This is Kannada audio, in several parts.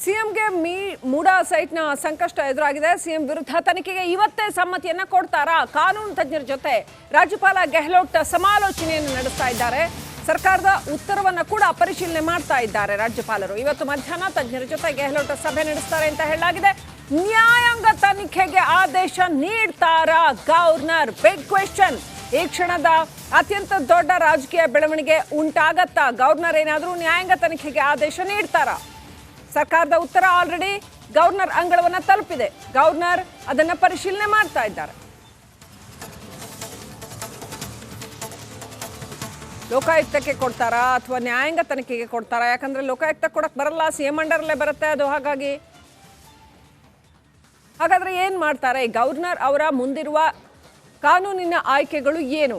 ಸಿಎಂಗೆ ಮೂಡಾ ಸೈಟ್ನ ಸಂಕಷ್ಟ ಎದುರಾಗಿದೆ. ಸಿಎಂ ವಿರುದ್ಧ ತನಿಖೆಗೆ ಇವತ್ತೇ ಸಮ್ಮತಿಯನ್ನ ಕೊಡ್ತಾರಾ? ಕಾನೂನು ತಜ್ಞರ ಜೊತೆ ರಾಜ್ಯಪಾಲ ಗೆಹ್ಲೋಟ್ ಸಮಾಲೋಚನೆಯನ್ನು ನಡೆಸ್ತಾ ಇದ್ದಾರೆ. ಸರ್ಕಾರದ ಉತ್ತರವನ್ನ ಕೂಡ ಪರಿಶೀಲನೆ ಮಾಡ್ತಾ ಇದ್ದಾರೆ ರಾಜ್ಯಪಾಲರು. ಇವತ್ತು ಮಧ್ಯಾಹ್ನ ತಜ್ಞರ ಜೊತೆ ಗೆಹ್ಲೋಟ್ ಸಭೆ ನಡೆಸ್ತಾರೆ ಅಂತ ಹೇಳಲಾಗಿದೆ. ನ್ಯಾಯಾಂಗ ತನಿಖೆಗೆ ಆದೇಶ ನೀಡ್ತಾರಾ ಗವರ್ನರ್? Big question. ಈ ಕ್ಷಣದ ಅತ್ಯಂತ ದೊಡ್ಡ ರಾಜಕೀಯ ಬೆಳವಣಿಗೆ ಉಂಟಾಗತ್ತಾ? ಗವರ್ನರ್ ಏನಾದರೂ ನ್ಯಾಯಾಂಗ ತನಿಖೆಗೆ ಆದೇಶ ನೀಡ್ತಾರಾ? ಸರ್ಕಾರದ ಉತ್ತರ ಆಲ್ರೆಡಿ ಗವರ್ನರ್ ಅಂಗಳವನ್ನ ತಲುಪಿದೆ. ಗವರ್ನರ್ ಅದನ್ನ ಪರಿಶೀಲನೆ ಮಾಡ್ತಾ ಇದ್ದಾರೆ. ಲೋಕಾಯುಕ್ತಕ್ಕೆ ಕೊಡ್ತಾರಾ ಅಥವಾ ನ್ಯಾಯಾಂಗ ತನಿಖೆಗೆ ಕೊಡ್ತಾರಾ? ಯಾಕಂದ್ರೆ ಲೋಕಾಯುಕ್ತ ಕೊಡಕ್ ಬರಲ್ಲ, ಸಿಎಂ ಅಂಡರಲ್ಲೇ ಬರುತ್ತೆ ಅದು. ಹಾಗಾದ್ರೆ ಏನ್ ಮಾಡ್ತಾರೆ? ಗವರ್ನರ್ ಅವರ ಮುಂದಿರುವ ಕಾನೂನಿನ ಆಯ್ಕೆಗಳು ಏನು?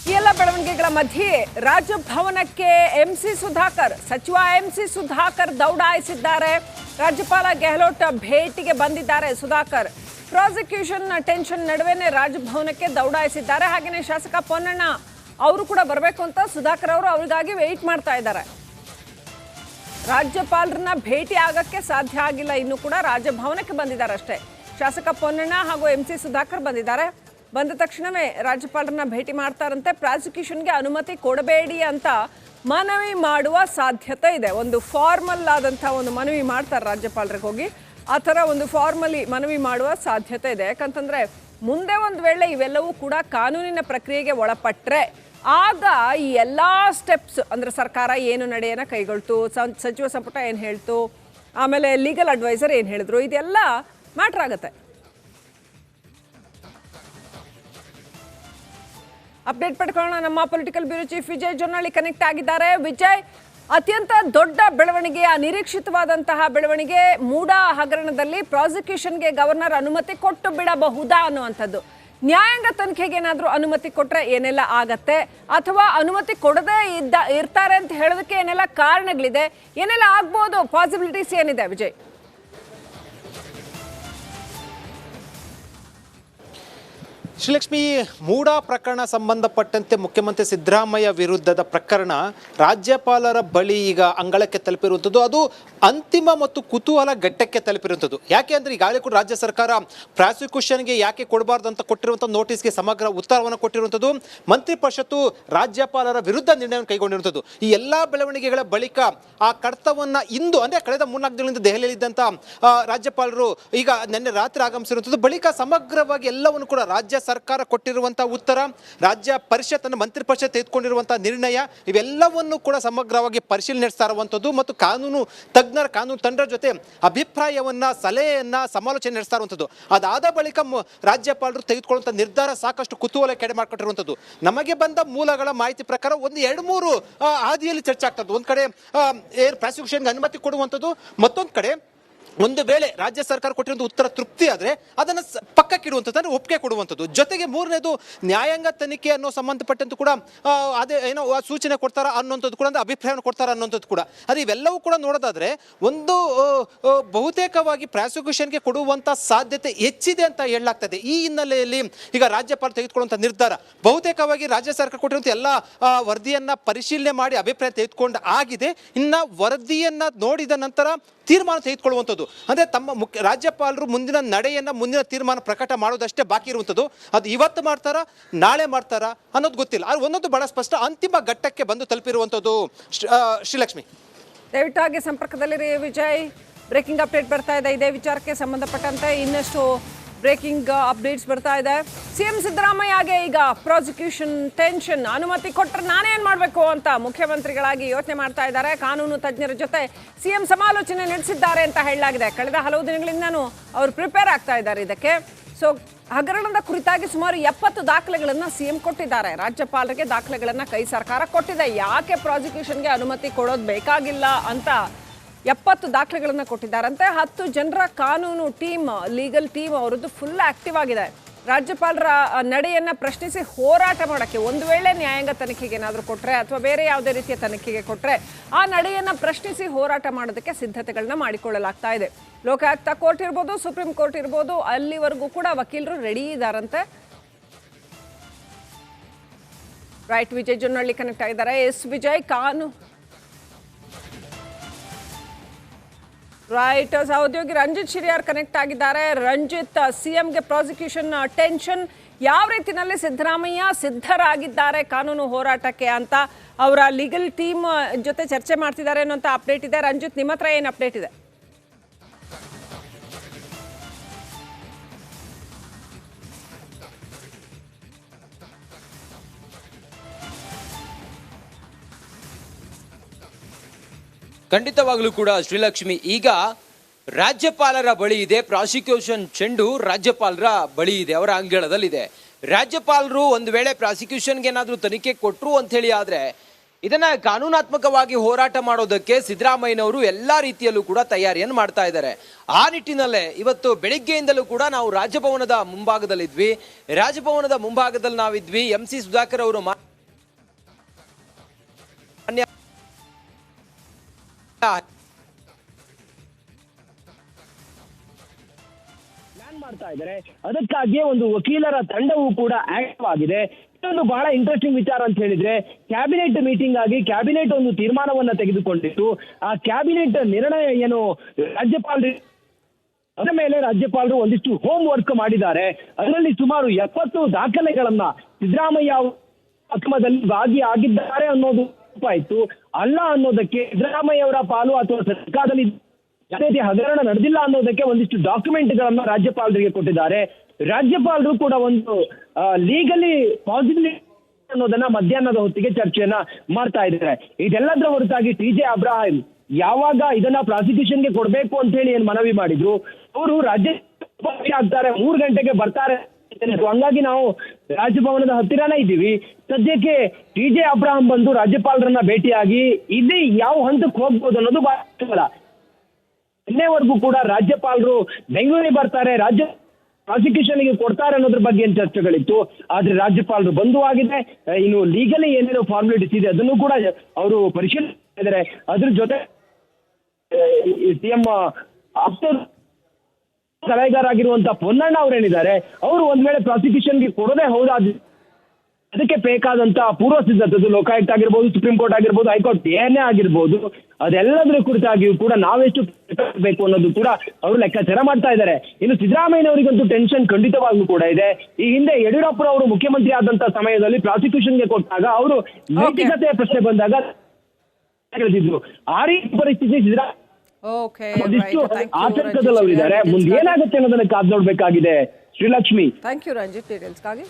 ಈ ಎಲ್ಲ ಬೆಳವಣಿಗೆಗಳ ಮಧ್ಯೆ ರಾಜಭವನಕ್ಕೆ ಸಚಿವ ಎಂಸಿ ಸುಧಾಕರ್ ದೌಡಾಯಿಸಿದ್ದಾರೆ. ರಾಜ್ಯಪಾಲ ಗೆಹ್ಲೋಟ್ ಭೇಟಿಗೆ ಬಂದಿದ್ದಾರೆ. ಸುಧಾಕರ್ ಪ್ರಾಸಿಕ್ಯೂಷನ್ ಟೆನ್ಷನ್ ನಡುವೆನೆ ರಾಜಭವನಕ್ಕೆ ದೌಡಾಯಿಸಿದ್ದಾರೆ. ಹಾಗೆಯೇ ಶಾಸಕ ಪೊನ್ನಣ್ಣ ಅವರು ಕೂಡ ಬರಬೇಕು ಅಂತ ಸುಧಾಕರ್ ಅವರು ಅವರಿಗಾಗಿ ವೆಯ್ಟ್ ಮಾಡ್ತಾ ಇದ್ದಾರೆ. ರಾಜ್ಯಪಾಲರನ್ನ ಭೇಟಿ ಆಗಕ್ಕೆ ಸಾಧ್ಯ ಆಗಿಲ್ಲ, ಇನ್ನು ಕೂಡ ರಾಜಭವನಕ್ಕೆ ಬಂದಿದ್ದಾರೆ ಅಷ್ಟೇ. ಶಾಸಕ ಪೊನ್ನಣ್ಣ ಹಾಗೂ ಎಂಸಿ ಸುಧಾಕರ್ ಬಂದಿದ್ದಾರೆ. ಬಂದ ತಕ್ಷಣವೇ ರಾಜ್ಯಪಾಲರನ್ನ ಭೇಟಿ ಮಾಡ್ತಾರಂತೆ. ಪ್ರಾಸಿಕ್ಯೂಷನ್ಗೆ ಅನುಮತಿ ಕೊಡಬೇಡಿ ಅಂತ ಮನವಿ ಮಾಡುವ ಸಾಧ್ಯತೆ ಇದೆ. ಒಂದು ಫಾರ್ಮಲ್ ಆದಂಥ ಒಂದು ಮನವಿ ಮಾಡ್ತಾರೆ ರಾಜ್ಯಪಾಲರಿಗೆ ಹೋಗಿ. ಆ ಥರ ಒಂದು ಫಾರ್ಮಲಿ ಮನವಿ ಮಾಡುವ ಸಾಧ್ಯತೆ ಇದೆ. ಯಾಕಂತಂದ್ರೆ ಮುಂದೆ ಒಂದು ವೇಳೆ ಇವೆಲ್ಲವೂ ಕೂಡ ಕಾನೂನಿನ ಪ್ರಕ್ರಿಯೆಗೆ ಒಳಪಟ್ಟರೆ ಆಗ ಈ ಎಲ್ಲ ಸ್ಟೆಪ್ಸ್, ಅಂದರೆ ಸರ್ಕಾರ ಏನು ನಡೆಯನ್ನು ಕೈಗೊಳ್ತು, ಸಚಿವ ಸಂಪುಟ ಏನು ಹೇಳ್ತು, ಆಮೇಲೆ ಲೀಗಲ್ ಅಡ್ವೈಸರ್ ಏನು ಹೇಳಿದ್ರು, ಇದೆಲ್ಲ ಮ್ಯಾಟ್ರ್ ಆಗುತ್ತೆ. ಅಪ್ಡೇಟ್ ಪಡ್ಕೊಳ್ಳೋಣ. ನಮ್ಮ political bureau chief Vijay Jonnali connect ಆಗಿದ್ದಾರೆ. ವಿಜಯ್, ಅತ್ಯಂತ ದೊಡ್ಡ ಬೆಳವಣಿಗೆ, ಅನಿರೀಕ್ಷಿತವಾದಂತಹ ಬೆಳವಣಿಗೆ, ಮೂಡಾ ಹಗರಣದಲ್ಲಿ ಪ್ರಾಸಿಕ್ಯೂಷನ್ಗೆ ಗವರ್ನರ್ ಅನುಮತಿ ಕೊಟ್ಟು ಬಿಡಬಹುದಾ ಅನ್ನುವಂಥದ್ದು. ನ್ಯಾಯಾಂಗ ತನಿಖೆಗೆ ಏನಾದರೂ ಅನುಮತಿ ಕೊಟ್ಟರೆ ಏನೆಲ್ಲ ಆಗತ್ತೆ, ಅಥವಾ ಅನುಮತಿ ಕೊಡದೇ ಇರ್ತಾರೆ ಅಂತ ಹೇಳೋದಕ್ಕೆ ಏನೆಲ್ಲ ಕಾರಣಗಳಿದೆ, ಏನೆಲ್ಲ ಆಗ್ಬೋದು, ಪಾಸಿಬಿಲಿಟೀಸ್ ಏನಿದೆ ವಿಜಯ್? ಶ್ರೀಲಕ್ಷ್ಮಿ, ಮೂಡಾ ಪ್ರಕರಣ ಸಂಬಂಧಪಟ್ಟಂತೆ ಮುಖ್ಯಮಂತ್ರಿ ಸಿದ್ದರಾಮಯ್ಯ ವಿರುದ್ಧದ ಪ್ರಕರಣ ರಾಜ್ಯಪಾಲರ ಬಳಿ ಈಗ ಅಂಗಳಕ್ಕೆ ತಲುಪಿರುವಂಥದ್ದು. ಅದು ಅಂತಿಮ ಮತ್ತು ಕುತೂಹಲ ಘಟ್ಟಕ್ಕೆ ತಲುಪಿರುವಂಥದ್ದು. ಯಾಕೆ ಅಂದರೆ ಈಗಾಗಲೇ ಕೂಡ ರಾಜ್ಯ ಸರ್ಕಾರ ಪ್ರಾಸಿಕ್ಯೂಷನ್ಗೆ ಯಾಕೆ ಕೊಡಬಾರ್ದು ಅಂತ ಕೊಟ್ಟಿರುವಂಥ ನೋಟಿಸ್ಗೆ ಸಮಗ್ರ ಉತ್ತರವನ್ನು ಕೊಟ್ಟಿರುವಂಥದ್ದು. ಮಂತ್ರಿ ಪರಿಷತ್ತು ರಾಜ್ಯಪಾಲರ ವಿರುದ್ಧ ನಿರ್ಣಯವನ್ನು ಕೈಗೊಂಡಿರುವಂಥದ್ದು. ಈ ಎಲ್ಲ ಬೆಳವಣಿಗೆಗಳ ಬಳಿಕ ಆ ಕಡತವನ್ನು ಇಂದು ಅಂದರೆ ಕಳೆದ 3-4 ದಿನಗಳಿಂದ ದೆಹಲಿಯಲ್ಲಿದ್ದಂಥ ರಾಜ್ಯಪಾಲರು ಈಗ ನಿನ್ನೆ ರಾತ್ರಿ ಆಗಮಿಸಿರುವಂಥದ್ದು. ಬಳಿಕ ಸಮಗ್ರವಾಗಿ ಎಲ್ಲವನ್ನು ಕೂಡ ರಾಜ್ಯ ಸರ್ಕಾರ ಕೊಟ್ಟಿರುವಂತಹ ಉತ್ತರ, ರಾಜ್ಯ ಪರಿಷತ್ ಮಂತ್ರಿ ಪರಿಷತ್ ತೆಗೆದುಕೊಂಡಿರುವಂತಹ ನಿರ್ಣಯ, ಇವೆಲ್ಲವನ್ನು ಕೂಡ ಸಮಗ್ರವಾಗಿ ಪರಿಶೀಲನೆ ನಡೆಸ್ತಾ ಇರುವಂಥದ್ದು ಮತ್ತು ಕಾನೂನು ತಂಡದ ಜೊತೆ ಅಭಿಪ್ರಾಯವನ್ನ, ಸಲಹೆಯನ್ನ, ಸಮಾಲೋಚನೆ ನಡೆಸ್ತಾ ಇರುವಂಥದ್ದು. ಅದಾದ ಬಳಿಕ ರಾಜ್ಯಪಾಲರು ತೆಗೆದುಕೊಳ್ಳುವಂಥ ನಿರ್ಧಾರ ಸಾಕಷ್ಟು ಕುತೂಹಲ ಕೆಡೆ ಮಾಡಿಕೊಟ್ಟಿರುವಂಥದ್ದು. ನಮಗೆ ಬಂದ ಮೂಲಗಳ ಮಾಹಿತಿ ಪ್ರಕಾರ ಒಂದು 2-3 ಹಾದಿಯಲ್ಲಿ ಚರ್ಚೆ ಆಗ್ತದ್ದು. ಒಂದು ಕಡೆ ಪ್ರಾಸಿಕ್ಯೂಷನ್ಗೆ ಅನುಮತಿ ಕೊಡುವಂಥದ್ದು, ಮತ್ತೊಂದು ಕಡೆ ಒಂದು ವೇಳೆ ರಾಜ್ಯ ಸರ್ಕಾರ ಕೊಟ್ಟಿರುವಂಥ ಉತ್ತರ ತೃಪ್ತಿ ಆದರೆ ಅದನ್ನು ಪಕ್ಕಕ್ಕಿಡುವಂಥದ್ದು, ಅಂದರೆ ಒಪ್ಪಿಗೆ ಕೊಡುವಂಥದ್ದು. ಜೊತೆಗೆ ಮೂರನೇದು ನ್ಯಾಯಾಂಗ ತನಿಖೆ ಅನ್ನೋ ಸಂಬಂಧಪಟ್ಟಂತೂ ಕೂಡ ಅದೇ ಏನೋ ಸೂಚನೆ ಕೊಡ್ತಾರ ಅನ್ನೋಂಥದ್ದು ಕೂಡ, ಅಂದರೆ ಅಭಿಪ್ರಾಯವನ್ನು ಕೊಡ್ತಾರ ಅನ್ನೋಂಥದ್ದು ಕೂಡ. ಅದು ಇವೆಲ್ಲವೂ ಕೂಡ ನೋಡೋದಾದ್ರೆ ಒಂದು ಬಹುತೇಕವಾಗಿ ಪ್ರಾಸಿಕ್ಯೂಷನ್ಗೆ ಕೊಡುವಂಥ ಸಾಧ್ಯತೆ ಹೆಚ್ಚಿದೆ ಅಂತ ಹೇಳಲಾಗ್ತದೆ. ಈ ಹಿನ್ನೆಲೆಯಲ್ಲಿ ಈಗ ರಾಜ್ಯಪಾಲ ತೆಗೆದುಕೊಳ್ಳುವಂಥ ನಿರ್ಧಾರ ಬಹುತೇಕವಾಗಿ ರಾಜ್ಯ ಸರ್ಕಾರ ಕೊಟ್ಟಿರುವಂಥ ಎಲ್ಲ ವರದಿಯನ್ನ ಪರಿಶೀಲನೆ ಮಾಡಿ ಅಭಿಪ್ರಾಯ ತೆಗೆದುಕೊಂಡು ಆಗಿದೆ. ಇನ್ನು ವರದಿಯನ್ನ ನೋಡಿದ ನಂತರ ತೀರ್ಮಾನ ತೆಗೆದುಕೊಳ್ಳುವಂಥದ್ದು, ಅಂದರೆ ತಮ್ಮ ರಾಜ್ಯಪಾಲರು ಮುಂದಿನ ನಡೆಯನ್ನ, ಮುಂದಿನ ತೀರ್ಮಾನ ಪ್ರಕಟ ಮಾಡೋದಷ್ಟೇ ಬಾಕಿ ಇರುವಂಥದ್ದು. ಅದು ಇವತ್ತು ಮಾಡ್ತಾರಾ, ನಾಳೆ ಮಾಡ್ತಾರಾ ಅನ್ನೋದು ಗೊತ್ತಿಲ್ಲ. ಅದು ಒಂದೊಂದು ಬಹಳ ಸ್ಪಷ್ಟ, ಅಂತಿಮ ಘಟ್ಟಕ್ಕೆ ಬಂದು ತಲುಪಿರುವಂಥದ್ದು. ಶ್ರೀಲಕ್ಷ್ಮಿ, ದಯವಿಟ್ಟಾಗಿ ಸಂಪರ್ಕದಲ್ಲಿರಿ ವಿಜಯ್. ಬ್ರೇಕಿಂಗ್ ಅಪ್ಡೇಟ್ ಬರ್ತಾ ಇದೆ. ಇದೇ ವಿಚಾರಕ್ಕೆ ಸಂಬಂಧಪಟ್ಟಂತೆ ಇನ್ನಷ್ಟು ಬ್ರೇಕಿಂಗ್ ಅಪ್ಡೇಟ್ಸ್ ಬರ್ತಾ ಇದೆ. ಸಿಎಂ ಸಿದ್ದರಾಮಯ್ಯಗೆ ಈಗ ಪ್ರಾಸಿಕ್ಯೂಷನ್ ಟೆನ್ಷನ್. ಅನುಮತಿ ಕೊಟ್ಟರೆ ನಾನೇನ್ ಮಾಡಬೇಕು ಅಂತ ಮುಖ್ಯಮಂತ್ರಿಗಳಾಗಿ ಯೋಚನೆ ಮಾಡ್ತಾ ಇದ್ದಾರೆ. ಕಾನೂನು ತಜ್ಞರ ಜೊತೆ ಸಿಎಂ ಸಮಾಲೋಚನೆ ನಡೆಸಿದ್ದಾರೆ ಅಂತ ಹೇಳಲಾಗಿದೆ. ಕಳೆದ ಹಲವು ದಿನಗಳಿಂದನೂ ಅವರು ಪ್ರಿಪೇರ್ ಆಗ್ತಾ ಇದ್ದಾರೆ ಇದಕ್ಕೆ. ಸೊ ಹಗರಣದ ಕುರಿತಾಗಿ ಸುಮಾರು 70 ದಾಖಲೆಗಳನ್ನು ಸಿಎಂ ಕೊಟ್ಟಿದ್ದಾರೆ. ರಾಜ್ಯಪಾಲರಿಗೆ ದಾಖಲೆಗಳನ್ನು ಕೈ ಸರ್ಕಾರ ಕೊಟ್ಟಿದೆ. ಯಾಕೆ ಪ್ರಾಸಿಕ್ಯೂಷನ್ಗೆ ಅನುಮತಿ ಕೊಡೋದು ಬೇಕಾಗಿಲ್ಲ ಅಂತ 70 ದಾಖಲೆಗಳನ್ನು ಕೊಟ್ಟಿದ್ದಾರಂತೆ. 10 ಜನರ ಕಾನೂನು ಟೀಮ್, ಲೀಗಲ್ ಟೀಮ್ ಅವರದ್ದು ಫುಲ್ ಆಕ್ಟಿವ್ ಆಗಿದೆ. ರಾಜ್ಯಪಾಲರ ನಡೆಯನ್ನು ಪ್ರಶ್ನಿಸಿ ಹೋರಾಟ ಮಾಡೋಕ್ಕೆ, ಒಂದು ವೇಳೆ ನ್ಯಾಯಾಂಗ ತನಿಖೆಗೆ ಏನಾದರೂ ಕೊಟ್ಟರೆ ಅಥವಾ ಬೇರೆ ಯಾವುದೇ ರೀತಿಯ ತನಿಖೆಗೆ ಕೊಟ್ಟರೆ ಆ ನಡೆಯನ್ನು ಪ್ರಶ್ನಿಸಿ ಹೋರಾಟ ಮಾಡೋದಕ್ಕೆ ಸಿದ್ಧತೆಗಳನ್ನ ಮಾಡಿಕೊಳ್ಳಲಾಗ್ತಾ ಇದೆ. ಲೋಕಾಯುಕ್ತ ಕೋರ್ಟ್ ಇರ್ಬೋದು, ಸುಪ್ರೀಂ ಕೋರ್ಟ್ ಇರ್ಬೋದು, ಅಲ್ಲಿವರೆಗೂ ಕೂಡ ವಕೀಲರು ರೆಡಿ ಇದ್ದಾರಂತೆ. ರೈಟ್, ವಿಜಯ್ ಜೊನ್ನಳ್ಳಿ ಕನೆಕ್ಟ್ ಆಗಿದ್ದಾರೆ. ಎಸ್ ವಿಜಯ್, ರೈಟ್, ಸಹೋದ್ಯೋಗಿ ರಂಜಿತ್ ಶಿರಿಯಾರ್ ಕನೆಕ್ಟ್ ಆಗಿದ್ದಾರೆ. ರಂಜಿತ್, ಸಿಎಂಗೆ ಪ್ರಾಸಿಕ್ಯೂಷನ್ ಟೆನ್ಷನ್, ಯಾವ ರೀತಿಯಲ್ಲಿ ಸಿದ್ದರಾಮಯ್ಯ ಸಿದ್ಧರಾಗಿದ್ದಾರೆ ಕಾನೂನು ಹೋರಾಟಕ್ಕೆ ಅಂತ ಅವರ ಲೀಗಲ್ ಟೀಮ್ ಜೊತೆ ಚರ್ಚೆ ಮಾಡ್ತಿದ್ದಾರೆ ಅನ್ನೋಂಥ ಅಪ್ಡೇಟ್ ಇದೆ. ರಂಜಿತ್, ನಿಮ್ಮ ಹತ್ರ ಏನು ಅಪ್ಡೇಟ್ ಇದೆ? ಖಂಡಿತವಾಗ್ಲೂ ಕೂಡ ಶ್ರೀಲಕ್ಷ್ಮಿ, ಈಗ ರಾಜ್ಯಪಾಲರ ಬಳಿ ಇದೆ ಪ್ರಾಸಿಕ್ಯೂಷನ್ ಚೆಂಡು, ರಾಜ್ಯಪಾಲರ ಬಳಿ ಇದೆ, ಅವರ ಅಂಗಳದಲ್ಲಿದೆ. ರಾಜ್ಯಪಾಲರು ಒಂದು ವೇಳೆ ಪ್ರಾಸಿಕ್ಯೂಷನ್ಗೆ ಏನಾದರೂ ತನಿಖೆ ಕೊಟ್ಟರು ಅಂತ ಹೇಳಿ ಆದ್ರೆ ಇದನ್ನ ಕಾನೂನಾತ್ಮಕವಾಗಿ ಹೋರಾಟ ಮಾಡೋದಕ್ಕೆ ಸಿದ್ದರಾಮಯ್ಯನವರು ಎಲ್ಲಾ ರೀತಿಯಲ್ಲೂ ಕೂಡ ತಯಾರಿಯನ್ನು ಮಾಡ್ತಾ ಇದ್ದಾರೆ. ಆ ನಿಟ್ಟಿನಲ್ಲೇ ಇವತ್ತು ಬೆಳಿಗ್ಗೆಯಿಂದಲೂ ಕೂಡ ನಾವು ರಾಜಭವನದ ಮುಂಭಾಗದಲ್ಲಿದ್ವಿ. ರಾಜಭವನದ ಮುಂಭಾಗದಲ್ಲಿ ನಾವಿದ್ವಿ. MC ಸುಧಾಕರ್ ಅವರು ಮಾಡ್ತಾ ಇದ್ದಾರೆ. ಅದಕ್ಕಾಗಿಯೇ ಒಂದು ವಕೀಲರ ತಂಡವೂ ಕೂಡ ಆಕ್ಟಿವ್ ಆಗಿದೆ. ಇನ್ನೊಂದು ಬಹಳ ಇಂಟ್ರೆಸ್ಟಿಂಗ್ ವಿಚಾರ ಅಂತ ಹೇಳಿದ್ರೆ, ಕ್ಯಾಬಿನೆಟ್ ಮೀಟಿಂಗ್ ಆಗಿ ಕ್ಯಾಬಿನೆಟ್ ಒಂದು ತೀರ್ಮಾನವನ್ನ ತೆಗೆದುಕೊಂಡಿತ್ತು. ಆ ಕ್ಯಾಬಿನೆಟ್ ನಿರ್ಣಯ ಏನು ರಾಜ್ಯಪಾಲರು ಅದರ ಮೇಲೆ ರಾಜ್ಯಪಾಲರು ಒಂದಿಷ್ಟು ಹೋಮ್ ವರ್ಕ್ ಮಾಡಿದ್ದಾರೆ. ಅದರಲ್ಲಿ ಸುಮಾರು 70 ದಾಖಲೆಗಳನ್ನ ಸಿದ್ದರಾಮಯ್ಯ ಅಕ್ರಮದಲ್ಲಿ ಭಾಗಿಯಾಗಿದ್ದಾರೆ ಅನ್ನೋದು ಆಯ್ತು. ಅಲ್ಲ ಅನ್ನೋದಕ್ಕೆ ಸಿದ್ದರಾಮಯ್ಯ ಅವರ ಪಾಲು ಅಥವಾ ಸರ್ಕಾರದಲ್ಲಿ ಯಾವುದೇ ಹಗರಣ ನಡೆದಿಲ್ಲ ಅನ್ನೋದಕ್ಕೆ ಒಂದಿಷ್ಟು ಡಾಕ್ಯುಮೆಂಟ್ ಗಳನ್ನ ರಾಜ್ಯಪಾಲರಿಗೆ ಕೊಟ್ಟಿದ್ದಾರೆ. ರಾಜ್ಯಪಾಲರು ಕೂಡ ಒಂದು ಲೀಗಲಿ ಪಾಸಿಟಿವ್ ಅನ್ನೋದನ್ನ ಮಧ್ಯಾಹ್ನದ ಹೊತ್ತಿಗೆ ಚರ್ಚೆಯನ್ನ ಮಾಡ್ತಾ ಇದ್ದಾರೆ. ಇದೆಲ್ಲದರ ಹೊರತಾಗಿ TJ ಅಬ್ರಾಹಿಂ ಯಾವಾಗ ಇದನ್ನ ಪ್ರಾಸಿಕ್ಯೂಷನ್ಗೆ ಕೊಡ್ಬೇಕು ಅಂತ ಹೇಳಿ ಏನ್ ಮನವಿ ಮಾಡಿದ್ರು, ಅವರು ರಾಜ್ಯ ಆಗ್ತಾರೆ, 3 ಗಂಟೆಗೆ ಬರ್ತಾರೆ. ಹಂಗಾಗಿ ನಾವು ರಾಜಭವನದ ಹತ್ತಿರನೇ ಇದ್ದೀವಿ. ಸದ್ಯಕ್ಕೆ TJ ಅಬ್ರಾಹಂ ಬಂದು ರಾಜ್ಯಪಾಲರನ್ನ ಭೇಟಿಯಾಗಿ ಇಲ್ಲಿ ಯಾವ ಹಂತಕ್ಕೆ ಹೋಗ್ಬೋದು ಅನ್ನೋದು ಬಹಳ ಇನ್ನೇವರೆಗೂ ಕೂಡ ರಾಜ್ಯಪಾಲರು ಬೆಂಗಳೂರಿಗೆ ಬರ್ತಾರೆ, ರಾಜ್ಯ ಪ್ರಾಸಿಕ್ಯೂಷನ್ಗೆ ಕೊಡ್ತಾರೆ ಅನ್ನೋದ್ರ ಬಗ್ಗೆ ಏನ್ ಚರ್ಚೆಗಳಿತ್ತು. ಆದ್ರೆ ರಾಜ್ಯಪಾಲರು ಬಂದು ಆಗಿದೆ. ಇನ್ನು ಲೀಗಲಿ ಏನೇನೋ ಫಾರ್ಮಾಲಿಟೀಸ್ ಇದೆ ಅದನ್ನು ಕೂಡ ಅವರು ಪರಿಶೀಲಿಸಿದ್ದಾರೆ. ಅದ್ರ ಜೊತೆ CM ಆಪ್ತರು ಸಲಹೆಗಾರಾಗಿರುವಂತಹ ಪೊನ್ನಣ್ಣ ಅವರೇನಿದ್ದಾರೆ, ಅವರು ಒಂದ್ ವೇಳೆ ಪ್ರಾಸಿಕ್ಯೂಷನ್ಗೆ ಕೊಡೋದೇ ಹೌದಾದ ಅದಕ್ಕೆ ಬೇಕಾದಂತ ಪೂರ್ವ ಸಿದ್ಧತೆ ಲೋಕಾಯುಕ್ತ ಆಗಿರ್ಬೋದು, ಸುಪ್ರೀಂ ಕೋರ್ಟ್ ಆಗಿರ್ಬೋದು, ಹೈಕೋರ್ಟ್ ಏನೇ ಆಗಿರ್ಬೋದು, ಅದೆಲ್ಲದರ ಕುರಿತಾಗಿಯೂ ಕೂಡ ನಾವೆಷ್ಟು ಬೇಕು ಅನ್ನೋದು ಕೂಡ ಅವರು ಲೆಕ್ಕಾಚಾರ ಮಾಡ್ತಾ ಇದ್ದಾರೆ. ಇನ್ನು ಸಿದ್ದರಾಮಯ್ಯನವರಿಗಂತೂ ಟೆನ್ಷನ್ ಖಂಡಿತವಾಗ್ಲೂ ಕೂಡ ಇದೆ. ಈ ಹಿಂದೆ ಯಡಿಯೂರಪ್ಪರವರು ಮುಖ್ಯಮಂತ್ರಿ ಆದಂತ ಸಮಯದಲ್ಲಿ ಪ್ರಾಸಿಕ್ಯೂಷನ್ಗೆ ಕೊಟ್ಟಾಗ ಅವರು ನೈತಿಕತೆಯ ಪ್ರಶ್ನೆ ಬಂದಾಗ ಹೇಳಿದ್ರು. ಆ ರೀತಿ ಪರಿಸ್ಥಿತಿ ಆತಂಕದಲ್ಲಿ ಅವರಿದ್ದಾರೆ. ಮುಂದೆ ಏನಾಗುತ್ತೆ ಅನ್ನೋದನ್ನ ಕಾದು ನೋಡ್ಬೇಕಾಗಿದೆ. Srilakshmi, thank you Ranjith ಡೀಟೇಲ್ಸ್ಗಾಗಿ.